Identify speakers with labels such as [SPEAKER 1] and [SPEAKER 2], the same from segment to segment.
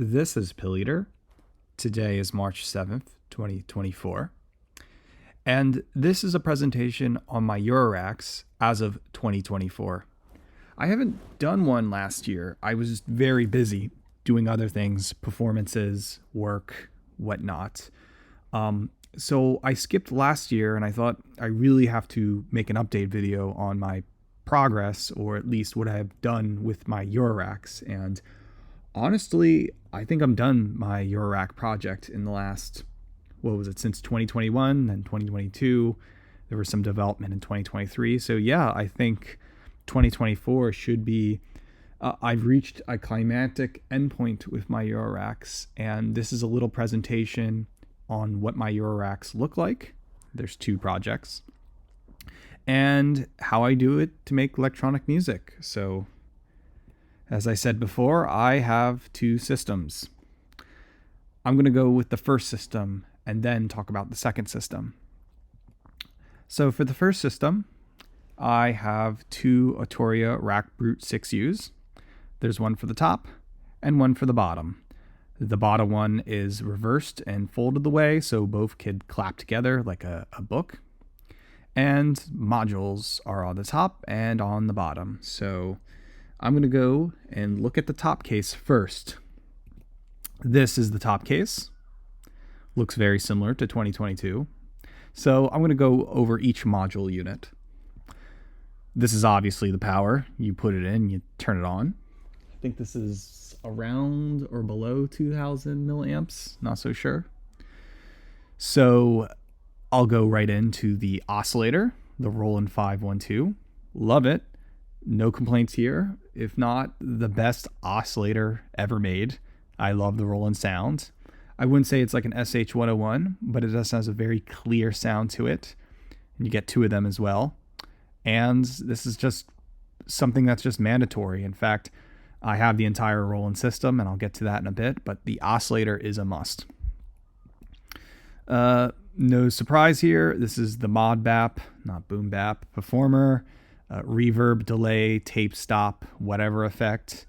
[SPEAKER 1] This is Pilleater. Today is March 7th, 2024. And this is a presentation on my Euroracks as of 2024. I haven't done one last year. I was very busy doing other things, performances, work, whatnot. So I skipped last year and I thought I really have to make an update video on my progress, or at least what I have done with my Euroracks. And honestly, I think I'm done my Eurorack project in the last, since 2021, then 2022. There was some development in 2023. So yeah, I think 2024 should be, I've reached a climactic endpoint with my Euroracks, and this is a little presentation on what my Euroracks look like. There's two projects, and how I do it to make electronic music. So as I said before, I have two systems. I'm going to go with the first system and then talk about the second system. So for the first system, I have two Arturia Rack Brute 6Us. There's one for the top and one for the bottom. The bottom one is reversed and folded away, so both could clap together like a book. And modules are on the top and on the bottom. So I'm going to go and look at the top case first. This is the top case. Looks very similar to 2022. So I'm going to go over each module unit. This is obviously the power. You put it in, you turn it on. I think this is around or below 2000 milliamps. Not so sure. So I'll go right into the oscillator, the Roland 512. Love it. No complaints here. If not the best oscillator ever made. I love the Roland sound. I wouldn't say it's like an SH-101, but it just has a very clear sound to it. And you get two of them as well. And this is just something that's just mandatory. In fact, I have the entire Roland system, and I'll get to that in a bit, but the oscillator is a must. No surprise here. This is the Mod Bap, not Boom Bap, Performer. Reverb, delay, tape stop, whatever effect.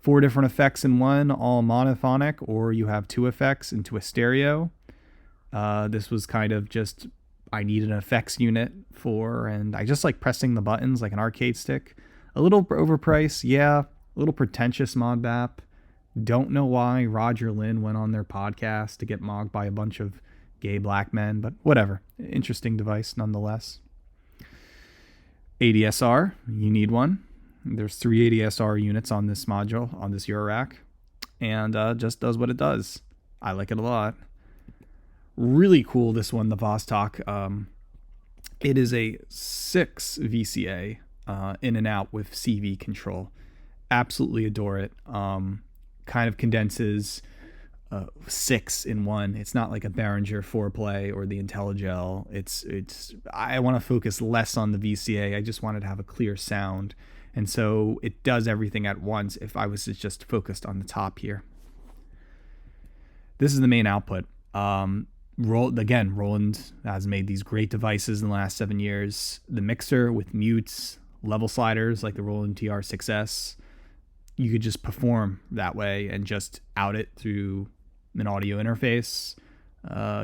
[SPEAKER 1] 4 different effects in one, all monophonic, or you have 2 effects into a stereo. This was kind of just, I need an effects unit for, and I just like pressing the buttons like an arcade stick. A little overpriced, yeah, a little pretentious Mod Bap. Don't know why Roger Lynn went on their podcast to get mocked by a bunch of gay black men, but whatever. Interesting device nonetheless. ADSR, you need one. There's 3 ADSR units on this module, on this Eurorack, and just does what it does. I like it a lot. Really cool, this one, the Vostok. It is a 6 VCA in and out with CV control. Absolutely adore it. Kind of condenses 6 in one. It's not like a Behringer 4-play or the IntelliGel. It's I want to focus less on the VCA. I just wanted to have a clear sound, and so it does everything at once. If I was just focused on the top here, this is the main output. Roland has made these great devices in the last 7 years. The mixer with mutes, level sliders like the Roland TR6S. You could just perform that way and just out it through an audio interface.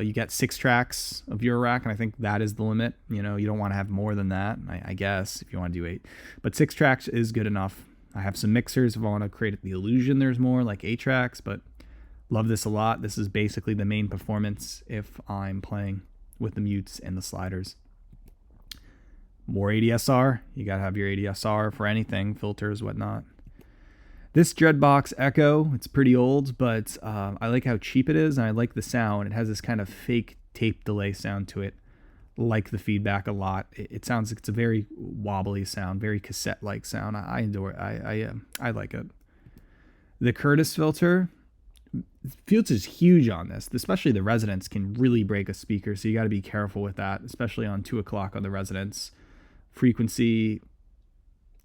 [SPEAKER 1] You get 6 tracks of Eurorack, and I think that is the limit. You don't want to have more than that, I guess, if you want to do 8. But 6 tracks is good enough. I have some mixers if I want to create the illusion there's more, like 8 tracks, but love this a lot. This is basically the main performance if I'm playing with the mutes and the sliders. More ADSR. You got to have your ADSR for anything, filters, whatnot. This Dreadbox Echo, it's pretty old, but I like how cheap it is, and I like the sound. It has this kind of fake tape delay sound to it. Like the feedback a lot. It sounds like it's a very wobbly sound, very cassette-like sound. I adore it. I like it. The Curtis filter is huge on this. Especially the Resonance can really break a speaker, so you got to be careful with that, especially on 2 o'clock on the Resonance. Frequency,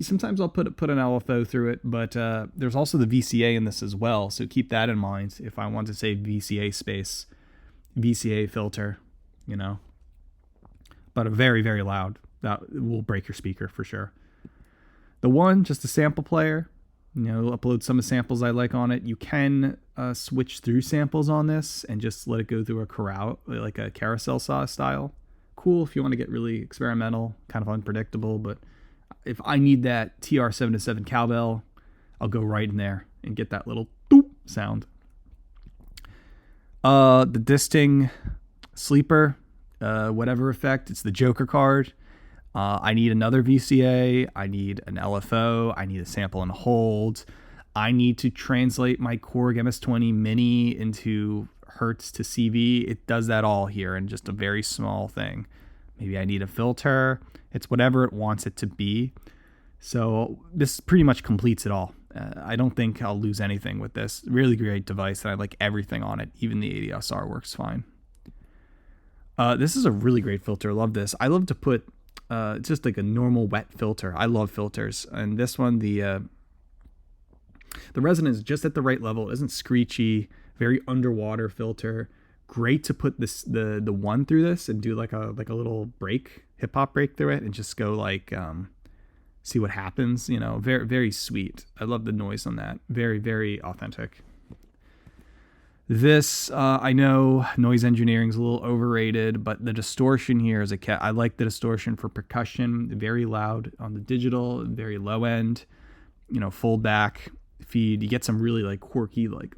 [SPEAKER 1] sometimes I'll put an LFO through it, but there's also the VCA in this as well, so keep that in mind if I want to save VCA space. VCA filter, but a very, very loud. That will break your speaker for sure. The one, just a sample player, upload some of the samples I like on it. You can switch through samples on this and just let it go through a corral, like a carousel saw style. Cool if you want to get really experimental, kind of unpredictable, but if I need that TR7-7 cowbell, I'll go right in there and get that little boop sound. The Disting Sleeper, whatever effect, it's the Joker card. I need another VCA, I need an LFO, I need a sample and hold. I need to translate my Korg MS-20 Mini into Hertz to CV. It does that all here in just a very small thing. Maybe I need a filter. It's whatever it wants it to be. So this pretty much completes it all. I don't think I'll lose anything with this. Really great device, and I like everything on it. Even the ADSR works fine. This is a really great filter. Love this. I love to put it's just like a normal wet filter. I love filters, and this one, the resonance is just at the right level. It isn't screechy. Very underwater filter. Great to put this the one through this and do like a little break, hip hop break through it, and just go like see what happens. Very very sweet. I love the noise on that. Very very authentic. This I know noise engineering is a little overrated, but the distortion here is I like the distortion for percussion. Very loud on the digital, very low end. Fold back feed. You get some really like quirky like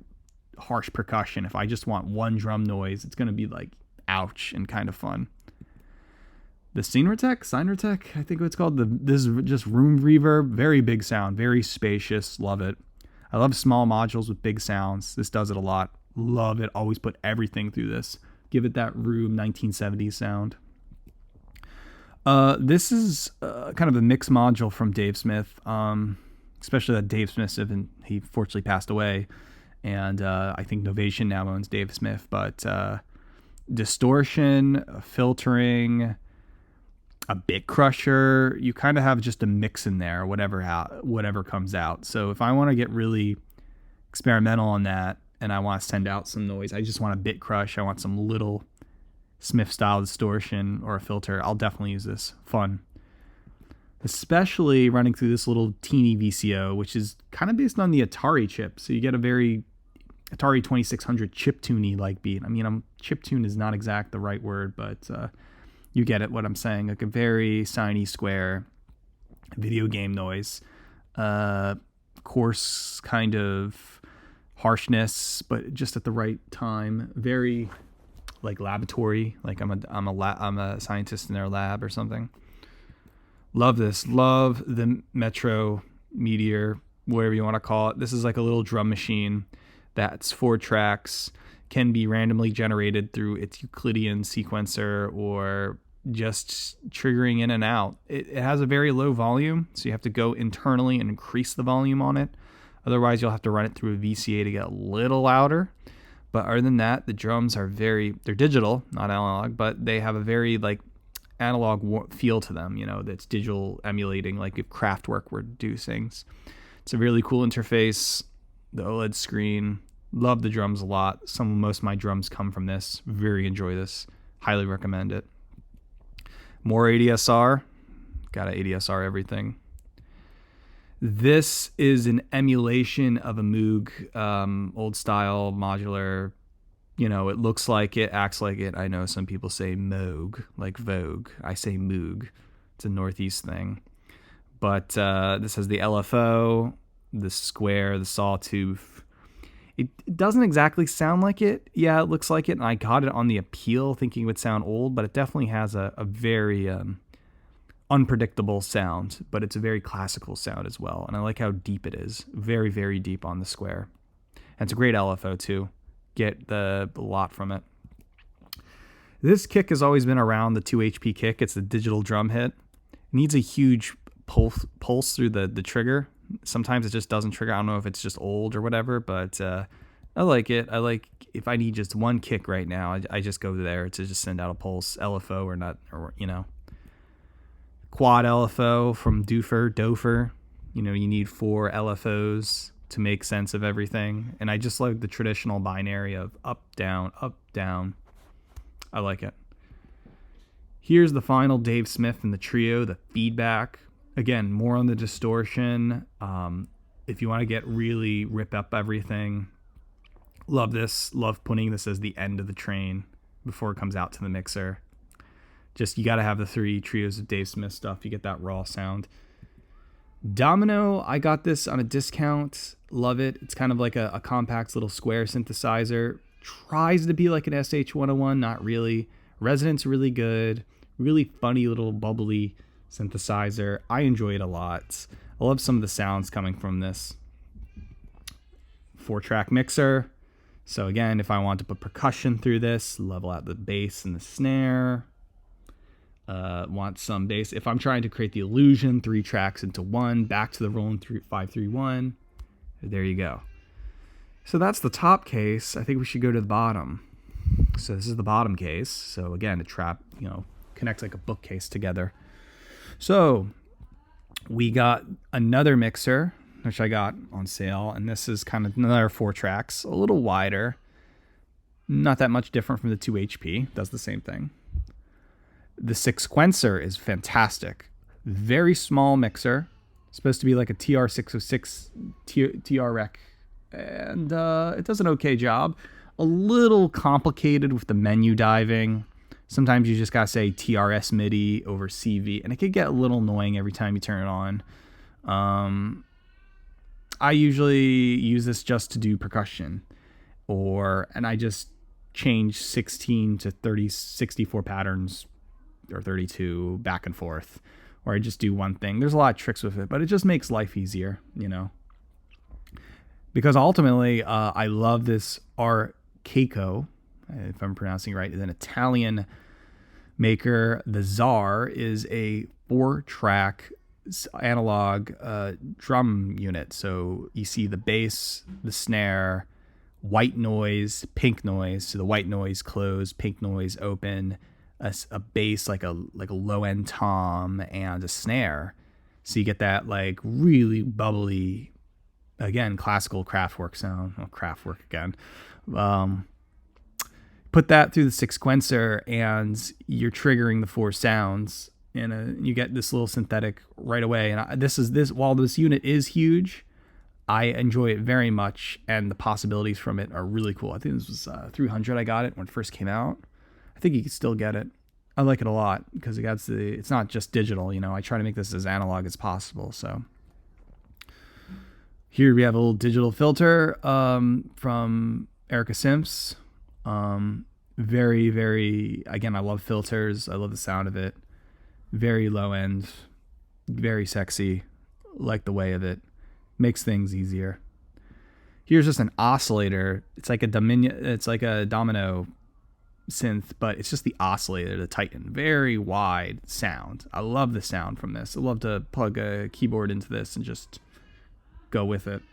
[SPEAKER 1] harsh percussion. If I just want one drum noise, it's going to be like ouch and kind of fun. The Synrotech, I think what it's called. This is just room reverb, very big sound, very spacious. Love it. I love small modules with big sounds. This does it a lot. Love it. Always put everything through this. Give it that room 1970s sound. This is kind of a mix module from Dave Smith, especially that Dave Smith, he fortunately passed away. And I think Novation now owns Dave Smith, but distortion, filtering, a bit crusher, you kind of have just a mix in there, whatever comes out. So if I want to get really experimental on that and I want to send out some noise, I just want a bit crush, I want some little Smith style distortion or a filter, I'll definitely use this. Fun. Especially running through this little teeny VCO, which is kind of based on the Atari chip. So you get a very Atari 2600 chiptune-y like beat. I mean, chiptune is not exact the right word, but you get it, what I'm saying. Like a very shiny square video game noise. Coarse kind of harshness, but just at the right time. Very like laboratory, like I'm a scientist in their lab or something. Love this. Love the Metro Meteor, whatever you want to call it. This is like a little drum machine that's 4 tracks, can be randomly generated through its Euclidean sequencer or just triggering in and out. It has a very low volume, so you have to go internally and increase the volume on it. Otherwise, you'll have to run it through a VCA to get a little louder. But other than that, the drums are they're digital, not analog, but they have a very like analog feel to them, that's digital emulating, like if Kraftwerk were to do things. It's a really cool interface. The OLED screen. Love the drums a lot. Most of my drums come from this. Very enjoy this. Highly recommend it. More ADSR. Got to ADSR everything. This is an emulation of a Moog, old style modular. It looks like it, acts like it. I know some people say Moog, like Vogue. I say Moog. It's a Northeast thing. But this has the LFO, the square, the sawtooth. It doesn't exactly sound like it. Yeah, it looks like it. And I got it on the appeal thinking it would sound old, but it definitely has a very unpredictable sound, but it's a very classical sound as well. And I like how deep it is. Very, very deep on the square. And it's a great LFO too. Get the lot from it. This kick has always been around, the 2 HP kick. It's the digital drum hit. It needs a huge pulse through the trigger. Sometimes it just doesn't trigger. I don't know if it's just old or whatever, but I like it. I like if I need just one kick right now, I just go there to just send out a pulse, LFO or not, or quad LFO from Dofer. You need 4 LFOs to make sense of everything. And I just like the traditional binary of up, down, up, down. I like it. Here's the final Dave Smith and the trio, the feedback. Again, more on the distortion. if you want to get really rip up everything, love this. Love putting this as the end of the train before it comes out to the mixer. Just, you got to have the 3 trios of Dave Smith stuff. You get that raw sound. Domino, I got this on a discount. Love it. It's kind of like a compact little square synthesizer. Tries to be like an SH-101, not really. Resonance really good. Really funny little bubbly synthesizer. I enjoy it a lot. I love some of the sounds coming from this. 4-track mixer. So again, if I want to put percussion through this, level out the bass and the snare. Want some bass. If I'm trying to create the illusion, 3 tracks into 1, back to the Roland 531. There you go. So that's the top case. I think we should go to the bottom. So this is the bottom case. So again, a trap, connects like a bookcase together. So we got another mixer, which I got on sale, and this is kind of another 4 tracks, a little wider, not that much different from the 2 HP. Does the same thing. The Sequencer is fantastic. Very small mixer. Supposed to be like a TR-606 Eurorack. And it does an okay job. A little complicated with the menu diving. Sometimes you just got to say TRS MIDI over CV. And it could get a little annoying every time you turn it on. I usually use this just to do percussion. And I just change 16 to 64 patterns or 32 back and forth, or I just do one thing. There's a lot of tricks with it, but it just makes life easier, because ultimately I love this Arcaico, if I'm pronouncing it right. It's an Italian maker. The Czar is a 4-track analog drum unit. So you see the bass, the snare, white noise, pink noise. So the white noise closed, pink noise open, a bass like a low end tom, and a snare. So you get that like really bubbly, again, classical Kraftwerk sound. Oh, Kraftwerk again. Put that through the Sequencer, and you're triggering the 4 sounds, and you get this little synthetic right away. And while this unit is huge, I enjoy it very much, and the possibilities from it are really cool. I think this was 300. I got it when it first came out. I think you can still get it. I like it a lot because it's not just digital. I try to make this as analog as possible. So here we have a little digital filter from Erica Simps. Very, very, again, I love filters. I love the sound of it. Very low end, very sexy. Like the way of it. Makes things easier. Here's just an oscillator. It's like a domino synth, but it's just the oscillator, the Titan. Very wide sound. I love the sound from this. I love to plug a keyboard into this and just go with it.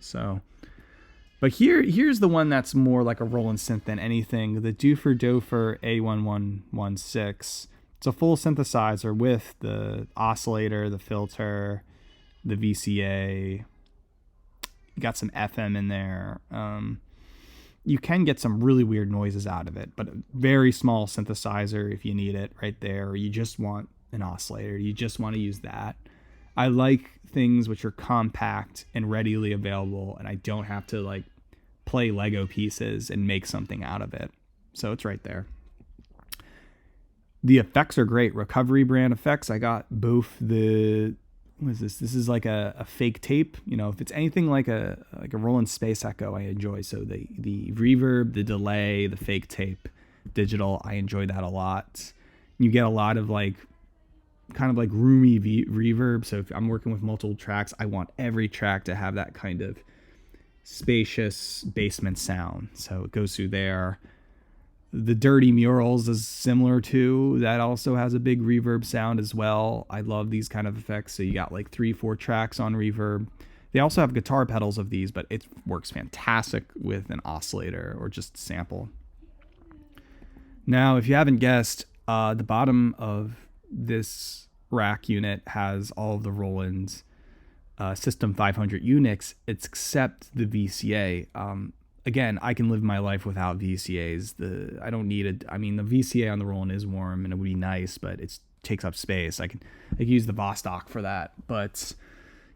[SPEAKER 1] But here's the one that's more like a Roland synth than anything. The Doofur Dofer A1116. It's a full synthesizer with the oscillator, the filter, the VCA. You got some FM in there. You can get some really weird noises out of it, but a very small synthesizer if you need it right there, or you just want an oscillator. You just want to use that. I like things which are compact and readily available, and I don't have to like play Lego pieces and make something out of it. So it's right there. The effects are great. Recovery brand effects. I got both the... What is this? This is like a fake tape. If it's anything like a Roland Space Echo, I enjoy. So the reverb, the delay, the fake tape, digital, I enjoy that a lot. You get a lot of kind of like roomy reverb. So if I'm working with multiple tracks, I want every track to have that kind of spacious basement sound. So it goes through there. The Dirty Murals is similar to that, also has a big reverb sound as well. I love these kind of effects. So you got like 3-4 tracks on reverb. They also have guitar pedals of these, but it works fantastic with an oscillator or just sample. Now, if you haven't guessed, the bottom of this rack unit has all of the Roland System 500 Unix, except the VCA. Again, I can live my life without VCAs. I don't need it. I mean, the VCA on the Roland is warm and it would be nice, but it takes up space. I can use the Vostok for that. But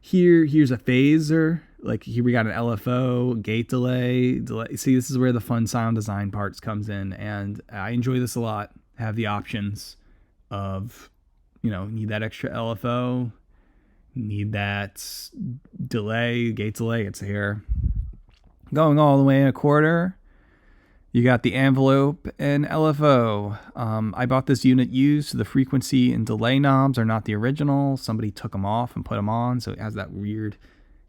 [SPEAKER 1] Here's a phaser. Like here we got an LFO, gate delay. See, this is where the fun sound design parts comes in, and I enjoy this a lot. Have the options of, need that extra LFO, need that delay, gate delay. It's here. Going all the way in a quarter. You got the envelope and LFO. I bought this unit used, so the frequency and delay knobs are not the original. Somebody took them off and put them on, so it has that weird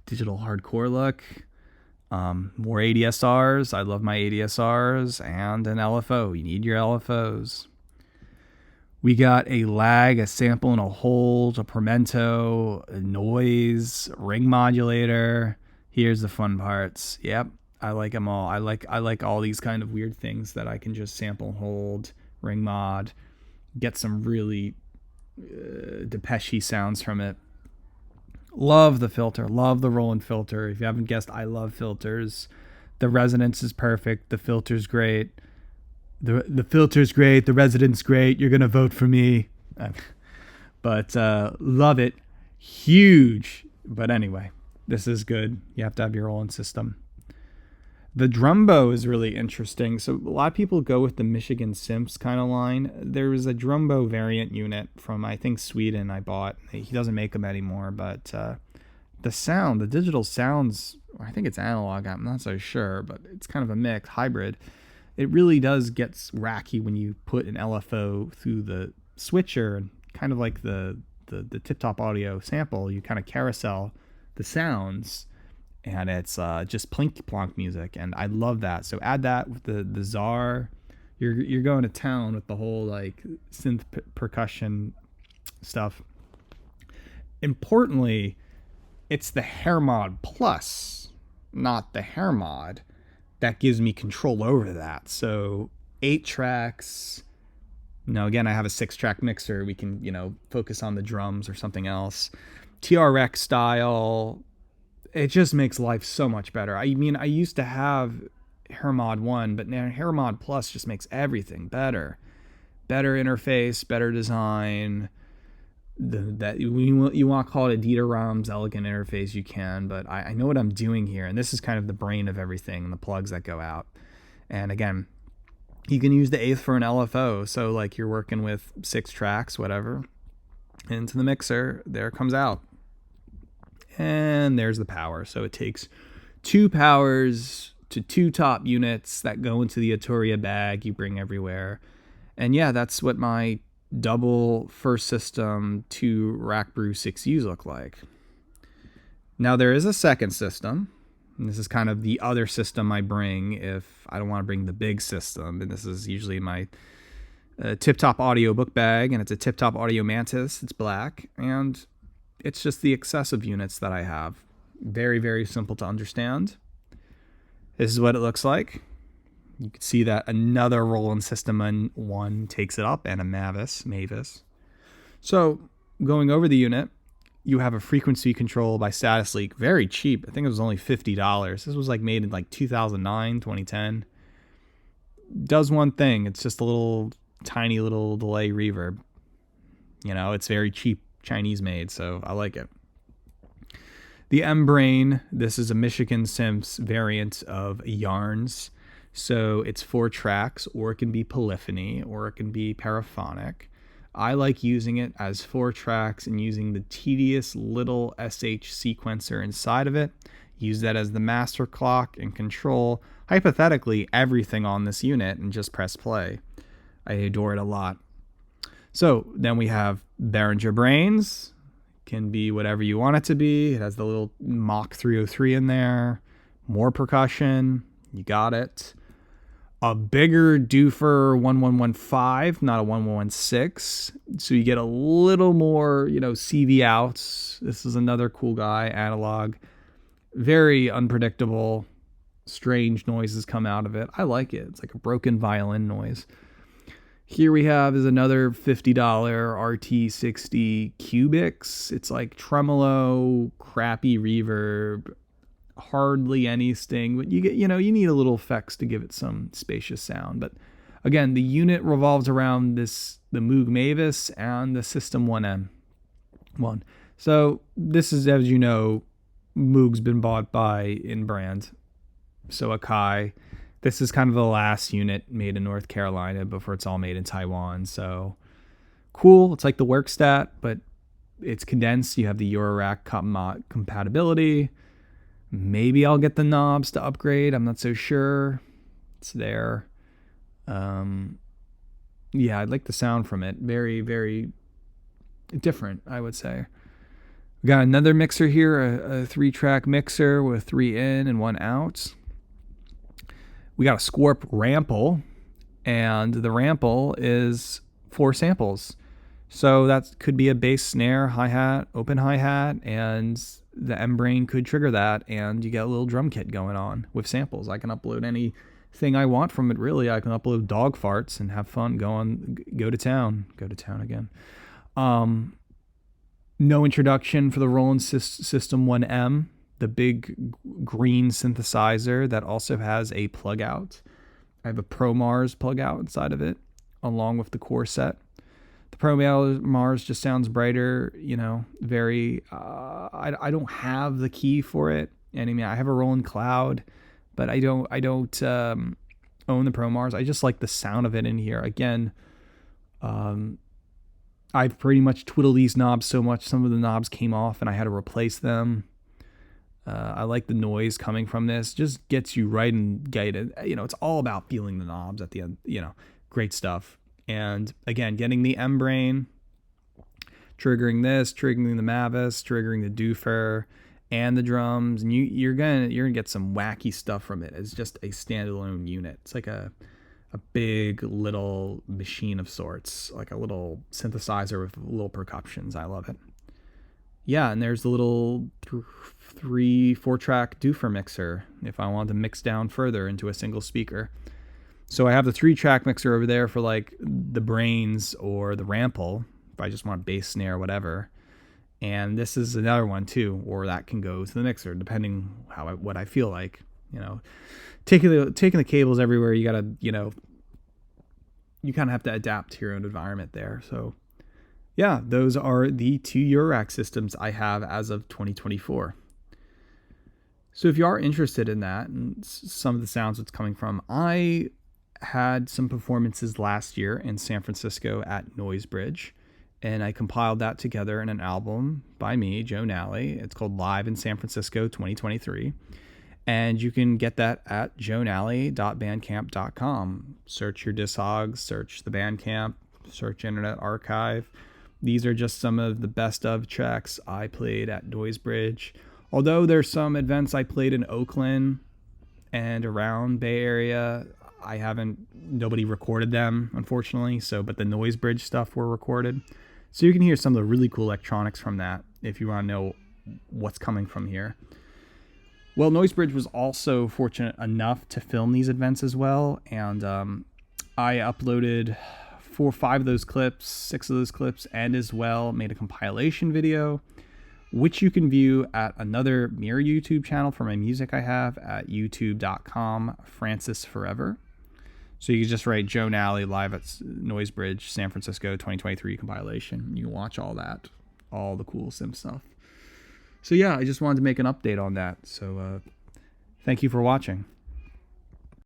[SPEAKER 1] digital hardcore look. More ADSRs. I love my ADSRs, and an LFO. You need your LFOs. We got a lag, a sample and a hold, a pimento, a noise, ring modulator. Here's the fun parts. Yep, I like them all. I like all these kind of weird things that I can just sample and hold, ring mod, get some really Depeche-y sounds from it. Love the filter. Love the Roland filter. If you haven't guessed, I love filters. The resonance is perfect. The filter's great. The filter's great. The resonance great. You're gonna vote for me. But love it. Huge. But anyway, this is good. You have to have your Roland system. The Drumbo is really interesting. So a lot of people go with the Michigan Simps kind of line. There was a Drumbo variant unit from, I think, Sweden I bought. He doesn't make them anymore, but the sound, the digital sounds, I think it's analog, I'm not so sure, but it's kind of a mix, hybrid. It really does get racky when you put an LFO through the switcher, and kind of like the tip-top audio sample, you kind of carousel the sounds. And it's just plink plonk music, and I love that. So add that with the Czar. You're going to town with the whole like synth percussion stuff. Importantly, it's the Hair Mod Plus, not the Hair Mod, that gives me control over that. So 8 tracks. Again, I have a 6-track mixer. We can focus on the drums or something else. TRX style. It just makes life so much better. I mean, I used to have Hair Mod 1, but now Hair Mod Plus just makes everything better. Better interface, better design. You want to call it a Dieter Rams elegant interface, you can, but I know what I'm doing here, and this is kind of the brain of everything, and the plugs that go out. And again, you can use the 8th for an LFO, so like you're working with 6 tracks, whatever, into the mixer, there it comes out. And there's the power. So it takes 2 powers to 2 top units that go into the Arturia bag you bring everywhere. And yeah, that's what my double first system 2 Rack Brew 6Us look like. Now there is a second system. And this is kind of the other system I bring if I don't want to bring the big system. And this is usually my tip-top audio book bag. And it's a tip-top audio Mantis. It's black. And it's just the excessive units that I have. Very, very simple to understand. This is what it looks like. You can see that another Roland System 1 takes it up, and a Mavis. So going over the unit, you have a frequency control by Status Leak. Very cheap. I think it was only $50. This was like made in like 2009, 2010. Does one thing. It's just a little tiny little delay reverb. It's very cheap. Chinese made, so I like it. The M-Brain, this is a Michigan Simps variant of Yarns. So it's 4 tracks, or it can be polyphony, or it can be paraphonic. I like using it as 4 tracks and using the tedious little SH sequencer inside of it. Use that as the master clock and control, hypothetically, everything on this unit and just press play. I adore it a lot. So then we have Behringer Brains. Can be whatever you want it to be. It has the little Mach 303 in there. More percussion. You got it. A bigger doofer 1115, not a 1116. So you get a little more, CV outs. This is another cool guy, analog. Very unpredictable, strange noises come out of it. I like it. It's like a broken violin noise. Here we have is another $50 RT60 Cubics. It's like tremolo, crappy reverb, hardly any sting, but you need a little effects to give it some spacious sound. But again, the unit revolves around the Moog Mavis and the System 1M. So this is, as you know, Moog's been bought by InBrand. So Akai. This is kind of the last unit made in North Carolina before it's all made in Taiwan. So cool. It's like the Workstat, but it's condensed. You have the Eurorack compatibility. Maybe I'll get the knobs to upgrade. I'm not so sure. It's there. Yeah, I like the sound from it. Very, very different, I would say. We got another mixer here, a 3-track mixer with 3 in and 1 out. We got a Scorp Rample, and the Rample is 4 samples. So that could be a bass, snare, hi-hat, open hi-hat, and the M-Brain could trigger that, and you get a little drum kit going on with samples. I can upload anything I want from it, really. I can upload dog farts and have fun, go to town again. No introduction for the Roland System 1M, the big green synthesizer that also has a plug out. I have a Pro Mars plug out inside of it, along with the core set. The Pro Mars just sounds brighter, very, I don't have the key for it. And I mean, I have a Roland Cloud, but I don't own the Pro Mars. I just like the sound of it in here. Again, I've pretty much twiddled these knobs so much, some of the knobs came off and I had to replace them. I like the noise coming from this. Just gets you right and guided. It's all about feeling the knobs at the end. Great stuff. And again, getting the M-Brain, triggering this, triggering the Mavis, triggering the Doofer, and the drums, and you're gonna get some wacky stuff from it. It's just a standalone unit. It's like a big little machine of sorts, like a little synthesizer with little percussions. I love it. Yeah, and there's the little 3-4-track Doofer mixer if I want to mix down further into a single speaker. So I have the 3-track mixer over there for like the Brains or the Rample, if I just want bass, snare, whatever. And this is another one too, or that can go to the mixer depending what I feel like. Taking the cables everywhere, you gotta, you kind of have to adapt to your own environment there. So yeah, those are the 2 Eurorack systems I have as of 2024. So if you are interested in that and some of the sounds it's coming from, I had some performances last year in San Francisco at Noisebridge, and I compiled that together in an album by me, Joe Nally. It's called Live in San Francisco 2023. And you can get that at joenally.bandcamp.com. Search your Discogs, search the Bandcamp, search Internet Archive. These are just some of the best of tracks I played at Noisebridge. Although there's some events I played in Oakland and around Bay Area, nobody recorded them, unfortunately. But the Noisebridge stuff were recorded. So you can hear some of the really cool electronics from that if you want to know what's coming from here. Well, Noisebridge was also fortunate enough to film these events as well, and I uploaded 4 or 5 of those clips, 6 of those clips, and as well made a compilation video, which you can view at another Mirror YouTube channel for my music I have at youtube.com/FrancisForever. So you can just write Joe Nally live at Noisebridge, San Francisco 2023 compilation. You can watch all that, all the cool sim stuff. So yeah, I just wanted to make an update on that. So thank you for watching.